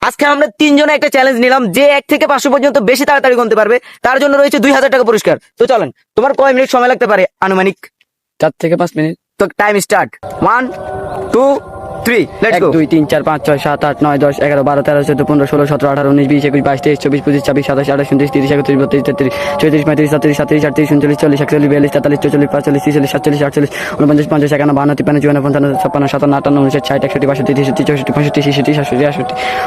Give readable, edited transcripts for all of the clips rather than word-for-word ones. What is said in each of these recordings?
আজকে আমরা তিনজনে একটা চ্যালেঞ্জ নিলাম, যে 1 থেকে 500 পর্যন্ত বেশি তাড়াতাড়ি গুনতে পারবে তার জন্য রয়েছে 2000 টাকা পুরস্কার। তো চলেন, তোমার কয় মিনিট সময় লাগতে পারে আনুমানিক? 4 থেকে 5 মিনিট। তো টাইম স্টার্ট। 1 2 3 লেটস 1 গো। 2 3 4 5 6 7 8 9 10 11 12 13 14 15 16 17 18 19 20 21 22 23 24 25 26 27 28 29 30 31 32 33 34 35 37 37 38 39 40 41 42 43 44 45 46 47 47 48 49 50 51 52 53 54 55 56 57 58 59 60 61 62 63 64 65 66 67 68 69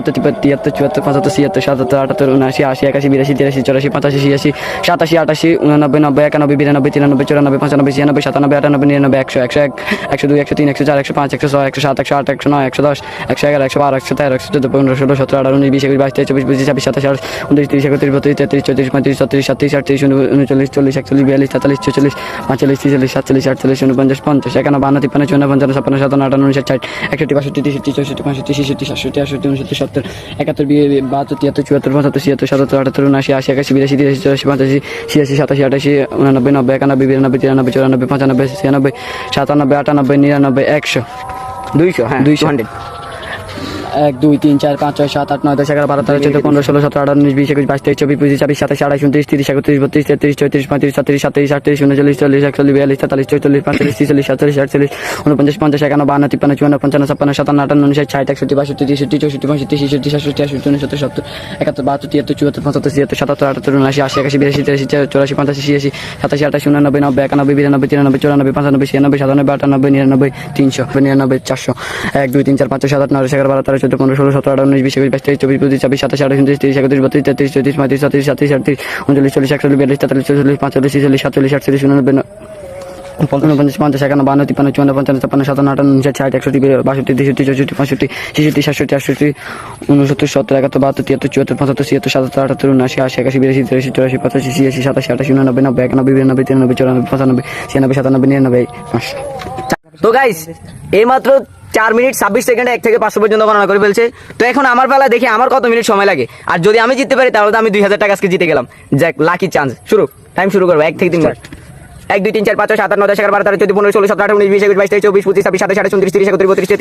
70 71 72 73 74 75 76 77 77 78 79 80 81 82 83 84 85 86 87 88 89 90 91 92 93 94 95 96 97 98 99 99 100 101 102 103 104 105 106 107 108 109 110 111 112 113 114 15 16 17 18 19 20 21 22 23 24 25 26 27 28 29 30 31 32 33 34 35 36 37 38 39 40 41 42 43 44 45 46 46 47 48 49 50 51 52 53 54 55 56 57 58 59 60 61 62 63 64 65 66 67 68 69 70 71 72 73 74 75 86 87 88 89 90 91 92 93 94 95 96 97 98 99 100 200 হ্যাঁ 200 1 2 3 4 5 6 7 8 9 10 11 12 13 14 15 16 17 18 19 20 21 22 23 24 25 26 27 28 29 30 31 32 33 34 35 37 37 38 39 40 41 42 43 44 45 46 47 48 49 50 51 52 53 54 55 56 57 58 59 60 61 62 63 64 65 66 67 68 69 70 71 72 73 74 75 77 77 78 79 80 81 82 83 84 85 86 87 88 89 90 91 92 93 94 95 96 97 98 99 100 200 1 2 3 4 5 6 7 8 9 10 11 12 13 14 15 16 17 18 19 20 21 22 23 24 25 26 27 28 29 30 31 32 33 34 35 36 37 38 39 40 41 42 43 44 45 46 47 48 49 50 51 52 53 54 55 56 57 58 59 60 61 62 63 64 65 66 67 68 69 70 71 72 73 74 75 76 77 78 79 90 91 92 93 94 95 96 97 98 99 100 1 2 3 4 5 6 7 8 9 10 11 12 13 14 15 16 17 18 19 20 21 22 23 24 25 26 27 28 29 30 31 32 33 34 35 37 37 38 39 40 41 42 43 44 45 46 47 48 48 49 55 50 51 52 53 54 55 56 57 58 60 61 62 63 64 65 66 67 68 69 70 71 72 73 74 75 77 77 78 79 80 81 82 83 84 85 86 87 88 89 90 91 92 93 94 95 96 97 98 99 তো গাইস এই মাত্র 4 মিনিট 26 সেকেন্ডে 1 থেকে 500 পর্যন্ত গণনা করে ফেলছে। তো এখন আমার পালা, দেখি আমার কত মিনিট সময় লাগে। আর যদি আমি জিততে পারি তাহলে তো আমি 2000 টাকা আজকে জিতে গেলাম। যাক, লাকি চান্স। শুরু, টাইম শুরু করবো 1 থেকে 3 মিনিট। 1 2 3 4 5 6 7 8 9 10 11 12 13 14 15 16 17 18 19 20 21 22 23 24 25 26 27 28 29 30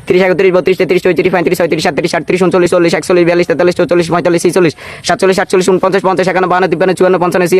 31 32 33 34 35 36 37 38 39 40 41 42 43 44 44 45 46 47 48 49 50 51 52 53 54 55 56 57 58 59 47 48